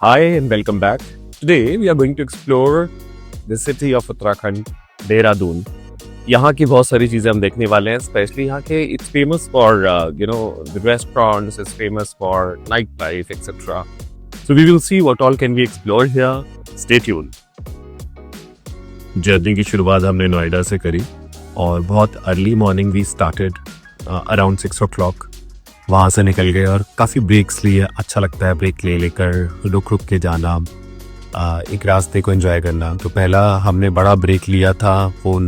Hi and welcome back. Today we are going to explore the city of Uttarakhand, Dehradun. यहाँ की बहुत सारी चीजें हम देखने वाले हैं, स्पेशली यहाँ के it's famous for the restaurants, it's famous for night life etcetera. So we will see what all can we explore here. Stay tuned. Journey की शुरुआत हमने नोएडा से करी और बहुत early morning we started around 6 o'clock. वहाँ से निकल गए और काफ़ी ब्रेक्स लिए. अच्छा लगता है ब्रेक ले लेकर रुक रुक के जाना, एक रास्ते को एंजॉय करना. तो पहला हमने बड़ा ब्रेक लिया था वो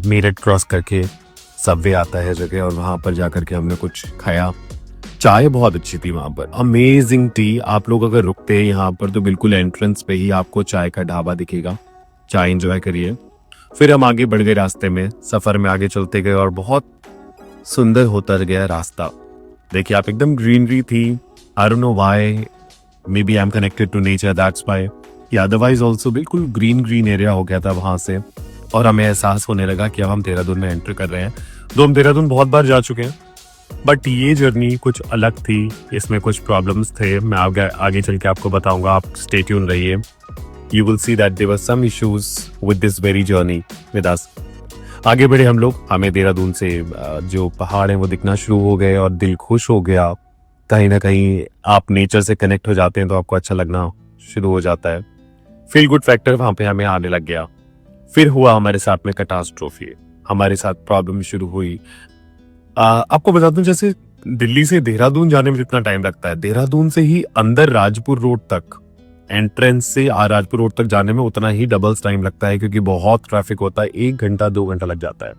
मेरठ क्रॉस करके सबवे आता है जगह, और वहाँ पर जा कर के हमने कुछ खाया. चाय बहुत अच्छी थी वहाँ पर, अमेजिंग टी. आप लोग अगर रुकते हैं यहाँ पर तो बिल्कुल एंट्रेंस पे ही आपको चाय का ढाबा दिखेगा. चाय एंजॉय करिए. फिर हम आगे बढ़ गए रास्ते में, सफ़र में आगे चलते गए और बहुत सुंदर होता गया रास्ता. देखिए आप, एकदम ग्रीनरी थी. I don't know why, maybe I am connected to nature, that's why. या अदरवाइज ऑल्सो बिल्कुल ग्रीन एरिया हो गया था वहाँ से, और हमें एहसास होने लगा कि अब हम देहरादून में एंटर कर रहे हैं. तो हम देहरादून बहुत बार जा चुके हैं, बट ये जर्नी कुछ अलग थी. इसमें कुछ प्रॉब्लम्स थे, मैं आगे चल के आपको बताऊंगा. आप स्टे ट्यून रहिए. You will see that there were some issues with this very journey with us. आगे बढ़े हम लोग. हमें देहरादून से जो पहाड़ हैं वो दिखना शुरू हो गए और दिल खुश हो गया. कहीं ना कहीं आप नेचर से कनेक्ट हो जाते हैं तो आपको अच्छा लगना शुरू हो जाता है. फील गुड फैक्टर वहाँ पे हमें आने लग गया. फिर हुआ हमारे साथ में कैटास्ट्रोफी. हमारे साथ प्रॉब्लम शुरू हुई. आपको बता दूं, जैसे दिल्ली से देहरादून जाने में जितना टाइम लगता है, देहरादून से ही अंदर राजपुर रोड तक, एंट्रेंस से राजपुर रोड तक जाने में उतना ही डबल्स टाइम लगता है, क्योंकि बहुत ट्रैफिक होता है. 1 घंटा 2 घंटा लग जाता है.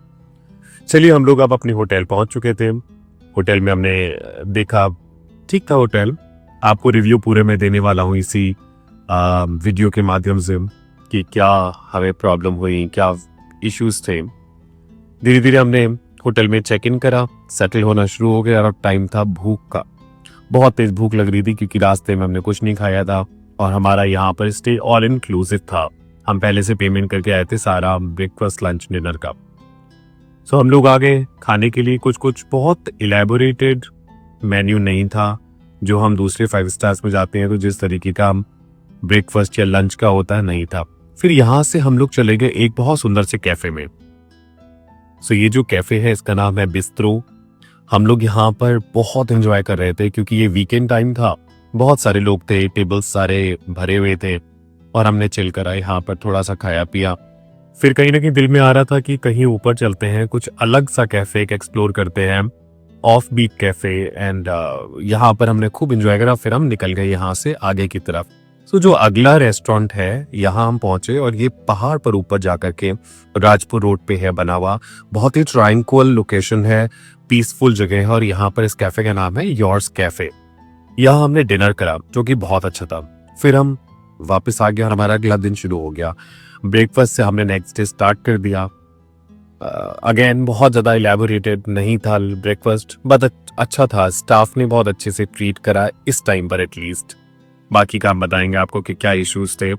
चलिए, हम लोग अब अपने होटल पहुंच चुके थे. होटल में हमने देखा, ठीक था होटल. आपको रिव्यू पूरे में देने वाला हूँ इसी वीडियो के माध्यम से कि क्या हमें प्रॉब्लम हुई, क्या इश्यूज थे. धीरे धीरे हमने होटल में चेक इन करा, सेटल होना शुरू हो गया. और अब टाइम था भूख का. बहुत तेज भूख लग रही थी, क्योंकि रास्ते में हमने कुछ नहीं खाया था और हमारा यहाँ पर स्टे ऑल इंक्लूसिव था. हम पहले से पेमेंट करके आए थे सारा, ब्रेकफास्ट लंच डिनर का. सो हम लोग आ गए खाने के लिए. कुछ बहुत इलेबोरेटेड मेन्यू नहीं था जो हम दूसरे 5 स्टार्स में जाते हैं तो जिस तरीके का ब्रेकफास्ट या लंच का होता है, नहीं था. फिर यहाँ से हम लोग चले गए एक बहुत सुंदर से कैफे में. सो ये जो कैफे है इसका नाम है बिस्ट्रो. हम लोग यहाँ पर बहुत एंजॉय कर रहे थे, क्योंकि ये वीकेंड टाइम था. बहुत सारे लोग थे, टेबल्स सारे भरे हुए थे, और हमने चिल करा यहाँ पर, थोड़ा सा खाया पिया. फिर कहीं ना कहीं दिल में आ रहा था कि कहीं ऊपर चलते हैं, कुछ अलग सा कैफे एक्सप्लोर करते हैं, ऑफ बीट कैफे. एंड यहाँ पर हमने खूब एंजॉय करा. फिर हम निकल गए यहाँ से आगे की तरफ. सो जो अगला रेस्टोरेंट है, यहाँ हम पहुंचे, और ये पहाड़ पर ऊपर जाकर के राजपुर रोड पे है बना हुआ. बहुत ही ट्रायंकुअल लोकेशन है, पीसफुल जगह है, और यहाँ पर इस कैफे का नाम है योर्स कैफे. यहाँ हमने डिनर करा जो कि बहुत अच्छा था. फिर हम वापस आ गए और हमारा अगला दिन शुरू हो गया. ब्रेकफास्ट से हमने नेक्स्ट डे स्टार्ट कर दिया. अगेन बहुत ज़्यादा इलेबोरेटेड नहीं था ब्रेकफास्ट, बट अच्छा था. स्टाफ ने बहुत अच्छे से ट्रीट करा इस टाइम पर एटलीस्ट. बाकी का हम बताएंगे आपको कि क्या इश्यूज थे.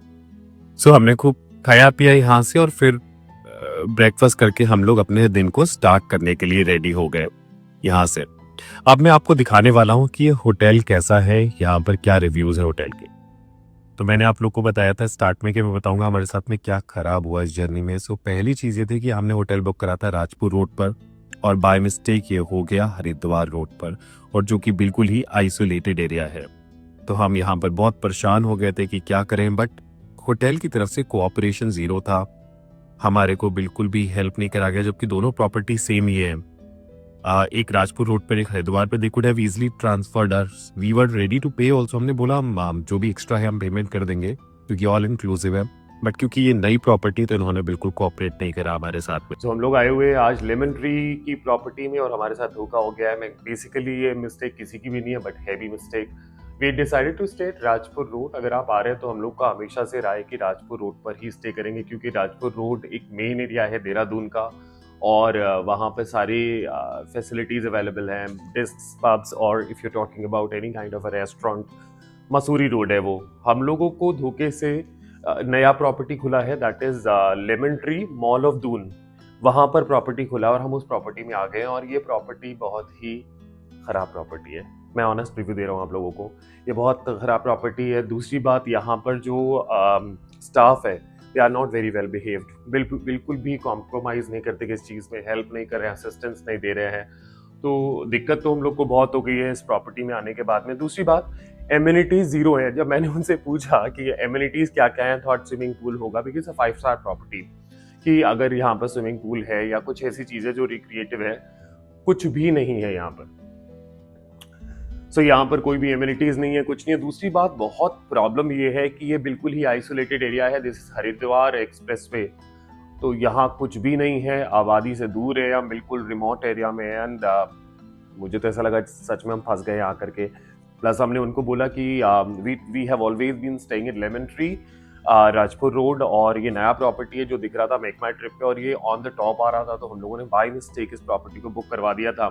सो हमने खूब खाया पिया यहाँ से, और फिर ब्रेकफास्ट करके हम लोग अपने दिन को स्टार्ट करने के लिए रेडी हो गए यहाँ से. अब मैं आपको दिखाने वाला हूँ कि ये होटल कैसा है, यहाँ पर क्या रिव्यूज है होटल के. तो मैंने आप लोग को बताया था स्टार्ट में कि मैं बताऊंगा हमारे साथ में क्या खराब हुआ इस जर्नी में. सो पहली चीज ये थी कि हमने होटल बुक करा था राजपुर रोड पर, और बाय मिस्टेक ये हो गया हरिद्वार रोड पर, और जो कि बिल्कुल ही आइसोलेटेड एरिया है. तो हम यहाँ पर बहुत परेशान हो गए थे कि क्या करें, बट होटल की तरफ से कोऑपरेशन जीरो था. हमारे को बिल्कुल भी हेल्प नहीं करा गया, जबकि दोनों प्रॉपर्टी सेम ही है. एक राजपुर रोड पर, एक हरिद्वार पे. They could have easily transferred us. We were ready to pay also. हमने बोला हम जो भी एक्स्ट्रा है हम पेमेंट कर देंगे, क्योंकि ऑल इंक्लूसिव है. बट क्योंकि ये नई प्रॉपर्टी, तो इन्होंने बिल्कुल कोऑपरेट नहीं करा हमारे साथ में. तो हम लोग आए हुए आज लेमन ट्री की प्रॉपर्टी में, और हमारे साथ धोखा हो गया है. मैं बेसिकली ये मिस्टेक किसी की भी नहीं है, but heavy mistake. We decided to stay Rajpur road. अगर आप आ रहे हैं तो हम लोग का हमेशा से राय कि राजपुर रोड पर ही स्टे करेंगे, क्योंकि राजपुर रोड एक मेन एरिया है देहरादून का, और वहाँ पे सारी फैसिलिटीज़ अवेलेबल हैं, डिस्क्स, पब्स, और if you talking about any kind of a restaurant. Mussoorie road है वो. हम लोगों को धोखे से नया प्रॉपर्टी खुला है, that is lemon tree mall of Doon. वहाँ पर प्रॉपर्टी खुला, और हम उस प्रॉपर्टी में आ गए, और ये प्रॉपर्टी बहुत ही ख़राब प्रॉपर्टी है. मैं ऑनेस्ट रिव्यू दे रहा हूँ आप लोगों को। ये बहुत खराब प्रॉपर्टी है। दूसरी बात, यहाँ पर जो स्टाफ है they are not very well behaved, बिल्कुल बिल्कुल भी कॉम्प्रोमाइज़ नहीं करते किस चीज़ में, हेल्प नहीं कर रहे हैं, असिस्टेंस नहीं दे रहे हैं। तो दिक्कत तो हम लोग को बहुत हो गई है इस प्रॉपर्टी में आने के बाद में। दूसरी बात, एम्यूनिटीज जीरो है। जब मैंने उनसे पूछा कि एम्यूनिटीज क्या क्या है, थॉट स्विमिंग पूल होगा बिकॉज 5 स्टार प्रॉपर्टी, कि अगर यहाँ पर स्विमिंग पूल है या कुछ ऐसी चीजें जो रिक्रिएटिव है, कुछ भी नहीं है यहाँ पर। सो यहाँ पर कोई भी एम्यूनिटीज नहीं है, कुछ नहीं है। दूसरी बात, बहुत प्रॉब्लम ये है कि ये बिल्कुल ही आइसोलेटेड एरिया है, दिस हरिद्वार एक्सप्रेसवे, तो यहाँ कुछ भी नहीं है, आबादी से दूर है, हम बिल्कुल रिमोट एरिया में है। एंड मुझे तो ऐसा लगा सच में हम फंस गए यहाँ करके। प्लस हमने उनको बोला कि we have always been staying in Lemon Tree, Rajpur road, और ये नया प्रॉपर्टी है जो दिख रहा था मेक माई ट्रिप पे, और ये ऑन द टॉप आ रहा था, तो हम लोगों ने बाय मिस्टेक इस प्रॉपर्टी को बुक करवा दिया था।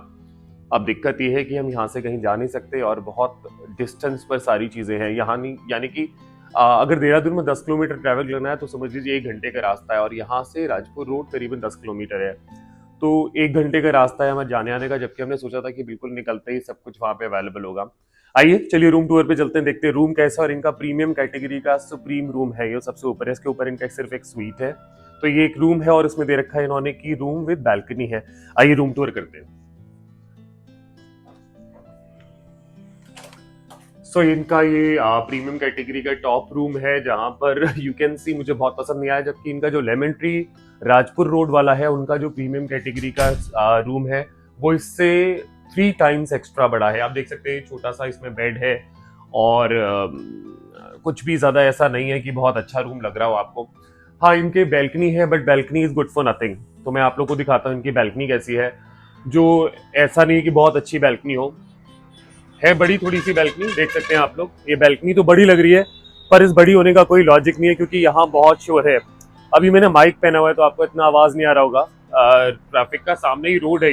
अब दिक्कत ये है कि हम यहाँ से कहीं जा नहीं सकते और बहुत डिस्टेंस पर सारी चीज़ें हैं यहाँ, नहीं यानी कि अगर देहरादून में 10 किलोमीटर ट्रैवल करना है तो समझ लीजिए 1 घंटे का रास्ता है, और यहाँ से राजपुर रोड करीबन 10 किलोमीटर है, तो 1 घंटे का रास्ता है हमें जाने आने का, जबकि हमने सोचा था कि बिल्कुल निकलते ही सब कुछ वहाँ पे अवेलेबल होगा। आइए चलिए रूम टूर पे चलते हैं, देखते हैं रूम कैसा, और इनका प्रीमियम कैटेगरी का सुप्रीम रूम है, ये सबसे ऊपर है, इसके ऊपर इनका सिर्फ एक स्वीट है। तो ये एक रूम है और इसमें दे रखा है इन्होंने की रूम विद बैल्कनी है। आइए रूम टूर करते हैं। सो इनका ये प्रीमियम कैटेगरी का टॉप रूम है, जहां पर यू कैन सी, मुझे बहुत पसंद नहीं आया, जबकि इनका जो लेमन ट्री राजपुर रोड वाला है, उनका जो प्रीमियम कैटेगरी का रूम है वो इससे 3 टाइम्स एक्स्ट्रा बड़ा है। आप देख सकते हैं छोटा सा इसमें बेड है, और कुछ भी ज्यादा ऐसा नहीं है कि बहुत अच्छा रूम लग रहा हो आपको। हाँ, इनके बैल्कनी है, but balcony is good for nothing. तो मैं आप लोग को दिखाता हूँ इनकी बैल्कनी कैसी है, जो ऐसा नहीं कि बहुत अच्छी बैल्कनी हो, है बड़ी थोड़ी सी बैल्कनी, देख सकते हैं आप लोग। ये बैल्कनी तो बड़ी लग रही है, पर इस बड़ी होने का कोई लॉजिक नहीं है, क्योंकि यहाँ बहुत शोर है। अभी मैंने माइक पहना हुआ है तो आपको इतना आवाज नहीं आ रहा होगा, ट्रैफिक का सामने ही रोड है,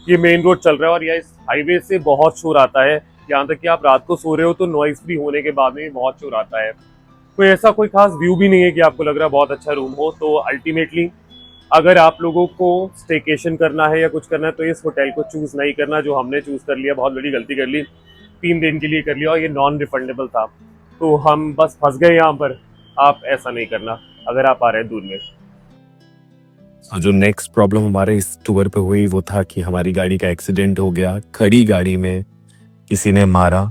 ये मेन रोड चल रहा है, और यह इस हाईवे से बहुत शोर आता है। यहाँ तक कि आप रात को सो रहे हो तो नॉइज फ्री होने के बाद में बहुत शोर आता है। कोई ऐसा कोई खास व्यू भी नहीं है कि आपको लग रहा है बहुत अच्छा रूम हो। तो अल्टीमेटली अगर आप लोगों को स्टेकेशन करना है या कुछ करना है तो इस होटल को चूज नहीं करना, जो हमने चूज कर लिया, बहुत बड़ी गलती कर ली, 3 दिन के लिए कर लिया, और ये नॉन रिफंडेबल था, तो हम बस फंस गए यहाँ पर। आप ऐसा नहीं करना अगर आप आ रहे हैं दूर में। जो नेक्स्ट प्रॉब्लम हमारे इस टूर पे हुई वो था कि हमारी गाड़ी का एक्सीडेंट हो गया। खड़ी गाड़ी में किसी ने मारा,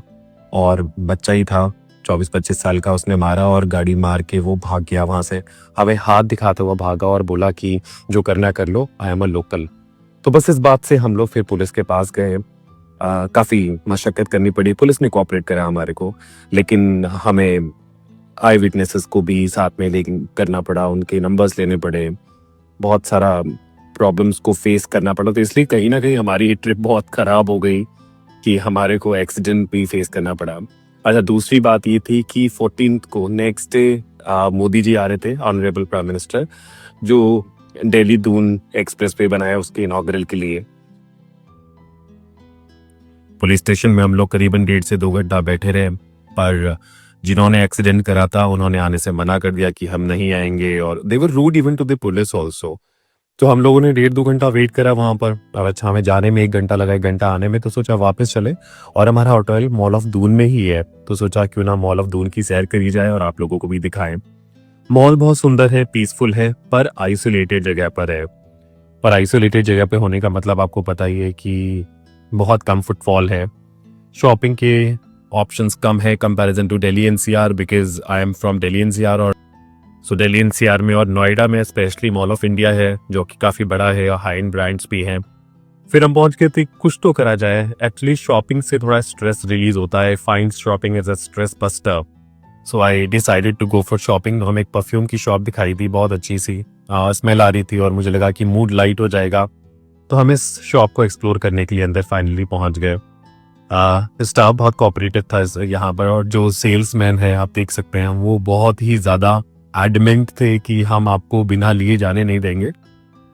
और बच्चा ही था 24-25 साल का, उसने मारा और गाड़ी मार के वो भाग गया वहां से। हमें हाथ दिखाते हुआ भागा और बोला कि जो करना कर लो, आई एम अ लोकल। तो बस इस बात से हम लोग फिर पुलिस के पास गए। काफी मशक्कत करनी पड़ी, पुलिस ने कोऑपरेट करा हमारे को, लेकिन हमें आई विटनेसेस को भी साथ में करना पड़ा, उनके नंबर्स लेने पड़े, बहुत सारा प्रॉब्लम्स को फेस करना पड़ा। तो इसलिए कहीं ना कहीं हमारी ट्रिप बहुत खराब हो गई कि हमारे को एक्सीडेंट भी फेस करना पड़ा। अच्छा, दूसरी बात ये थी कि 14th को नेक्स्ट डे मोदी जी आ रहे थे, ऑनरेबल प्राइम मिनिस्टर, जो दिल्ली दून एक्सप्रेस वे बनाया उसके इनॉग्रल के लिए। पुलिस स्टेशन में हम लोग करीबन 1.5 से 2 घंटा बैठे रहे, पर जिन्होंने एक्सीडेंट करा था उन्होंने आने से मना कर दिया कि हम नहीं आएंगे, और they were rude even to the police also. तो हम लोगों ने 1.5-2 घंटा वेट करा वहां पर। अब अच्छा, हमें जाने में 1 घंटा लगा, 1 घंटा आने में, तो सोचा वापस चले, और हमारा होटल मॉल ऑफ दून में ही है, तो सोचा क्यों ना मॉल ऑफ दून की सैर करी जाए और आप लोगों को भी दिखाएं। मॉल बहुत सुंदर है, पीसफुल है, पर आइसोलेटेड जगह पर है। पर आइसोलेटेड जगह पे होने का मतलब आपको पता ही है कि बहुत कम फुटफॉल है, शॉपिंग के ऑप्शंस कम है comparison to Delhi NCR, because I am from Delhi NCR. और सो दिल्ली एनसीआर में और नोएडा में स्पेशली मॉल ऑफ इंडिया है, जो कि काफ़ी बड़ा है और हाई एंड ब्रांड्स भी हैं। फिर हम पहुंच गए थे, कुछ तो करा जाए। एक्चुअली शॉपिंग से थोड़ा स्ट्रेस रिलीज होता है, find shopping is a stress buster. So I decided to go for shopping. हमें एक परफ्यूम की शॉप दिखाई दी, बहुत अच्छी सी स्मेल आ रही थी, और मुझे लगा कि मूड लाइट हो जाएगा, तो हम इस शॉप को एक्सप्लोर करने के लिए अंदर फाइनली पहुंच गए। स्टाफ बहुत कोऑपरेटिव था यहाँ पर, और जो सेल्समैन है आप देख सकते हैं, वो बहुत ही ज़्यादा एडमेंट थे कि हम आपको बिना लिए जाने नहीं देंगे।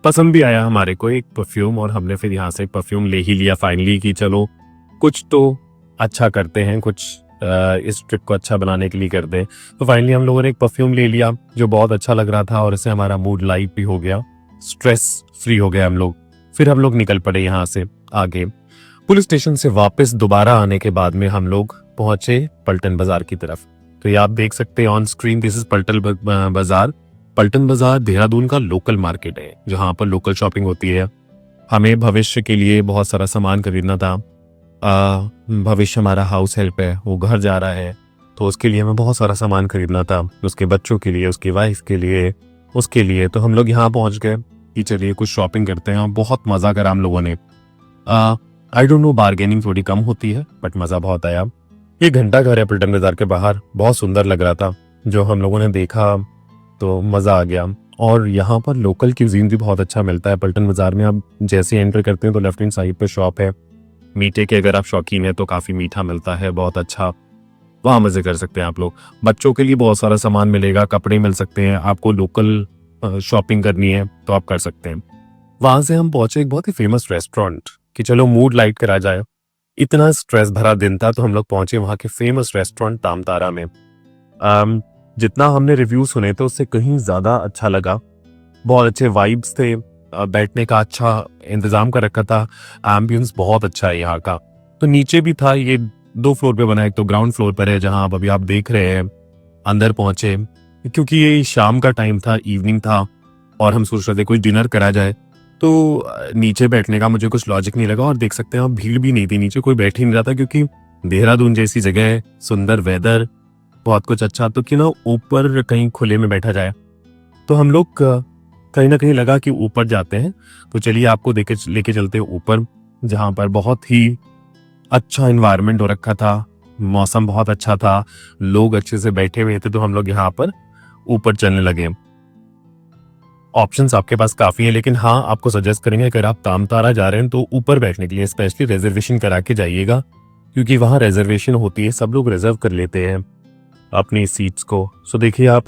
पसंद भी आया हमारे को एक परफ्यूम, और हमने फिर यहाँ से परफ्यूम ले ही लिया फाइनली कि चलो कुछ तो अच्छा करते हैं, कुछ इस ट्रिप को अच्छा बनाने के लिए करते हैं। तो फाइनली हम लोगों ने एक परफ्यूम ले लिया जो बहुत अच्छा लग रहा था, और इससे हमारा मूड लाइट भी हो गया, स्ट्रेस फ्री हो गया हम लोग। फिर हम लोग निकल पड़े यहाँ से आगे। पुलिस स्टेशन से वापस दोबारा आने के बाद में हम लोग पहुंचे पलटन बाजार की तरफ। तो ये आप देख सकते हैं ऑन स्क्रीन, दिस इज पलटन बाजार। पलटन बाजार देहरादून का लोकल मार्केट है जहां पर लोकल शॉपिंग होती है। हमें भविष्य के लिए बहुत सारा सामान खरीदना था। भविष्य हमारा हाउस हेल्प है, वो घर जा रहा है, तो उसके लिए हमें बहुत सारा सामान खरीदना था, उसके बच्चों के लिए, उसकी वाइफ के लिए, उसके लिए। तो हम लोग यहाँ पहुंच गए कि चलिए कुछ शॉपिंग करते हैं, और बहुत मज़ा करा हम लोगों ने। आई डोंट नो, बार्गेनिंग थोड़ी कम होती है बट मज़ा बहुत आया। ये घंटा घर है पलटन बाजार के बाहर, बहुत सुंदर लग रहा था। जो हम लोगों ने देखा तो मज़ा आ गया। और यहाँ पर लोकल क्यूजीन भी बहुत अच्छा मिलता है पलटन बाजार में। आप जैसे एंटर करते हैं तो लेफ्ट हैंड साइड पे शॉप है मीठे के, अगर आप शौकीन है तो काफ़ी मीठा मिलता है, बहुत अच्छा, वहाँ मज़े कर सकते हैं आप लोग। बच्चों के लिए बहुत सारा सामान मिलेगा, कपड़े मिल सकते हैं, आपको लोकल शॉपिंग करनी है तो आप कर सकते हैं। वहाँ से हम पहुंचे एक बहुत ही फेमस रेस्टोरेंट कि चलो मूड लाइट करा जाए। इतना स्ट्रेस भरा दिन था तो हम लोग पहुंचे वहाँ के फेमस रेस्टोरेंट तामतारा में। जितना हमने रिव्यू सुने थे उससे कहीं ज़्यादा अच्छा लगा। बहुत अच्छे वाइब्स थे, बैठने का अच्छा इंतज़ाम कर रखा था, एम्बियंस बहुत अच्छा है यहाँ का। तो नीचे भी था, ये 2 फ्लोर पे बना है, एक तो ग्राउंड फ्लोर पर है जहाँ अभी आप देख रहे हैं। अंदर पहुंचे क्योंकि ये शाम का टाइम था, इवनिंग था, और हम सोच रहे थे कुछ डिनर करा जाए। तो नीचे बैठने का मुझे कुछ लॉजिक नहीं लगा, और देख सकते हैं आप भीड़ भी नहीं थी, नीचे कोई बैठ ही नहीं रहा था क्योंकि देहरादून जैसी जगह है, सुंदर वेदर, बहुत कुछ अच्छा, तो क्यों ना ऊपर कहीं खुले में बैठा जाए। तो हम लोग कहीं ना कहीं लगा कि ऊपर जाते हैं, तो चलिए आपको लेके चलते हैं ऊपर, जहाँ पर बहुत ही अच्छा इन्वायरमेंट हो रखा था, मौसम बहुत अच्छा था, लोग अच्छे से बैठे हुए थे। तो हम लोग यहाँ पर ऊपर चलने लगे। ऑप्शंस आपके पास काफ़ी हैं, लेकिन हाँ आपको सजेस्ट करेंगे अगर आप तामतारा जा रहे हैं तो ऊपर बैठने के लिए स्पेशली रिजर्वेशन करा के जाइएगा, क्योंकि वहाँ रिजर्वेशन होती है, सब लोग रिजर्व कर लेते हैं अपनी सीट्स को। सो देखिए आप,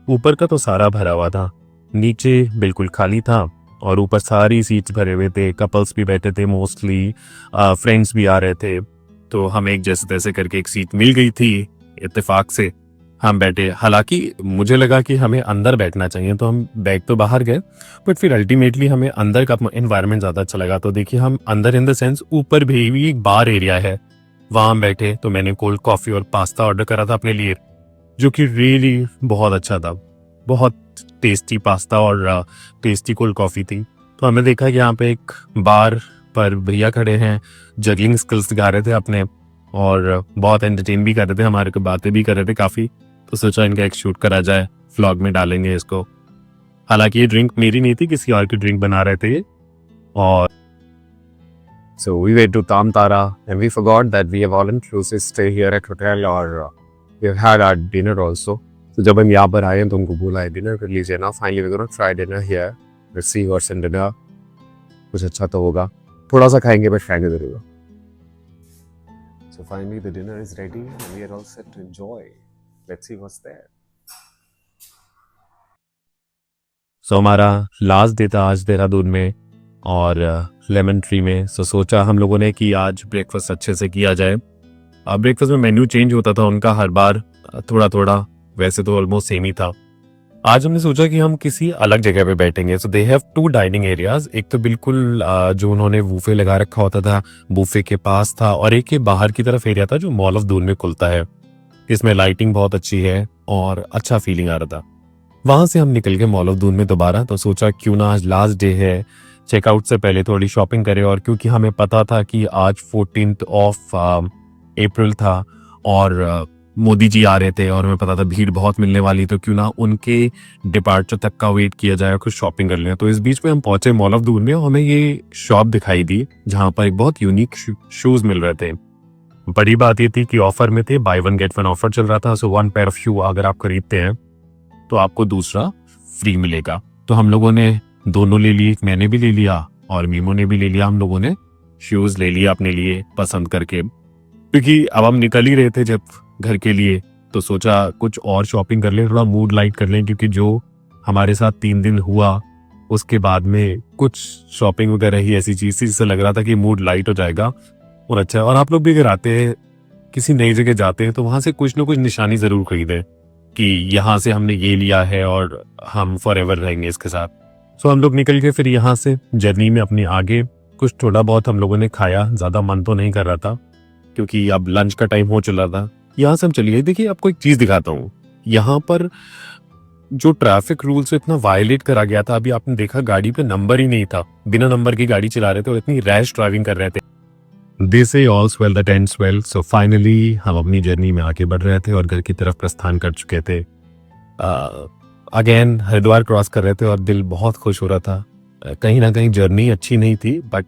ऊपर का तो सारा भरा हुआ था, नीचे बिल्कुल खाली था, और ऊपर सारी सीट्स भरे हुए थे। कपल्स भी बैठे थे मोस्टली, फ्रेंड्स भी आ रहे थे। तो हमें एक जैसे तैसे करके एक सीट मिल गई थी, इत्तेफाक से हम बैठे। हालांकि मुझे लगा कि हमें अंदर बैठना चाहिए, तो हम बैग तो बाहर गए, बट फिर अल्टीमेटली हमें अंदर का एनवायरनमेंट ज़्यादा अच्छा लगा। तो देखिए हम अंदर इन द सेंस ऊपर भी एक बार एरिया है, वहाँ हम बैठे। तो मैंने कोल्ड कॉफ़ी और पास्ता ऑर्डर करा था अपने लिए, जो कि रियली बहुत अच्छा था, बहुत टेस्टी पास्ता और टेस्टी कोल्ड कॉफ़ी थी। तो हमने देखा कि यहाँ पे एक बार पर भैया खड़े हैं, जगलिंग स्किल्स दिखा रहे थे अपने, और बहुत एंटरटेन भी कर रहे थे, हमारे को बातें भी कर रहे थे काफ़ी। तो सोचा इनका एक शूट करा जाए, व्लॉग में डालेंगे इसको। हालांकि ये ड्रिंक मेरी नहीं थी, किसी और की ड्रिंक बना रहे थे ये। और So we went to Tamtara and we forgot that we have all inclusive stay here at hotel, और we have had our dinner also. तो जब हम यहाँ पर आए तो हमको बोला है डिनर कर लीजिए ना। Finally we gonna try dinner here, let's see what's in dinner. कुछ अच्छा तो होगा, थोड़ा सा खाएंगे बट खाएंगे जरूर। So finally the dinner is ready and we are all set to enjoy. Let's see what's there. सो हमारा लास्ट डे था आज देहरादून में और लेमन ट्री में। सो सोचा हम लोगों ने कि आज ब्रेकफास्ट अच्छे से किया जाए। ब्रेकफास्ट में मेन्यू चेंज होता था उनका हर बार, थोड़ा थोड़ा, वैसे तो ऑलमोस्ट सेम ही था। आज हमने सोचा कि हम किसी अलग जगह पे बैठेंगे। सो दे हैव 2 डाइनिंग एरियाज, एक तो बिल्कुल जो उन्होंने बूफे लगा रखा होता था बूफे के पास था, और एक के बाहर की तरफ एरिया था जो मॉल ऑफ दून में खुलता है। इसमें लाइटिंग बहुत अच्छी है और अच्छा फीलिंग आ रहा था। वहां से हम निकल गए मॉल ऑफ दून में दोबारा। तो सोचा क्यों ना आज लास्ट डे है, चेकआउट से पहले थोड़ी शॉपिंग करें। और क्योंकि हमें पता था कि आज 14th ऑफ अप्रैल था और मोदी जी आ रहे थे और हमें पता था भीड़ बहुत मिलने वाली, तो क्यों ना उनके डिपार्चर तक का वेट किया जाए और कुछ शॉपिंग कर लें। तो इस बीच में हम पहुंचे मॉल ऑफ दून में और हमें ये शॉप दिखाई दी जहां पर एक बहुत यूनिक शूज मिल रहे थे। बड़ी बात ये थी कि ऑफर में थे, by one get one offer चल रहा था। सो 1 पेयर ऑफ शू अगर आप खरीदते हैं तो आपको दूसरा फ्री मिलेगा। तो हम लोगों ने दोनों ले लिए, मैंने भी ले लिया और मीमो ने भी ले लिया। हम लोगों ने शूज ले लिया अपने लिए पसंद करके, क्योंकि अब हम निकल ही रहे थे जब घर के लिए, तो सोचा कुछ और शॉपिंग कर लें, थोड़ा मूड लाइट कर लें, क्योंकि जो हमारे साथ 3 दिन हुआ उसके बाद में कुछ शॉपिंग वगैरह ही ऐसी चीज थी जिससे लग रहा था कि मूड लाइट हो जाएगा और अच्छा। और आप लोग भी अगर आते हैं किसी नई जगह जाते हैं तो वहां से कुछ ना कुछ निशानी जरूर खरीदें कि यहाँ से हमने ये लिया है और हम फॉर एवर रहेंगे इसके साथ। सो हम लोग निकल गए फिर यहाँ से जर्नी में अपनी आगे, कुछ थोड़ा बहुत हम लोगों ने खाया, ज़्यादा मन तो नहीं कर रहा था क्योंकि अब लंच का टाइम हो चला था। यहाँ से हम चलिए, देखिए आपको एक चीज दिखाता हूँ। यहाँ पर जो ट्रैफिक रूल्स इतना वायलेट करा गया था, अभी आपने देखा गाड़ी पे नंबर ही नहीं था, बिना नंबर की गाड़ी चला रहे थे और इतनी रैश ड्राइविंग कर रहे थे। They say all's well that ends well. So finally हम अपनी जर्नी में आगे बढ़ रहे थे और घर की तरफ प्रस्थान कर चुके थे। अगेन हरिद्वार क्रॉस कर रहे थे और दिल बहुत खुश हो रहा था। कहीं ना कहीं जर्नी अच्छी नहीं थी, बट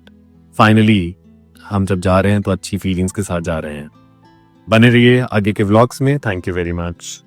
फाइनली हम जब जा रहे हैं तो अच्छी फीलिंग्स के साथ जा रहे हैं। बने रहिए आगे के व्लॉग्स में। Thank you very much.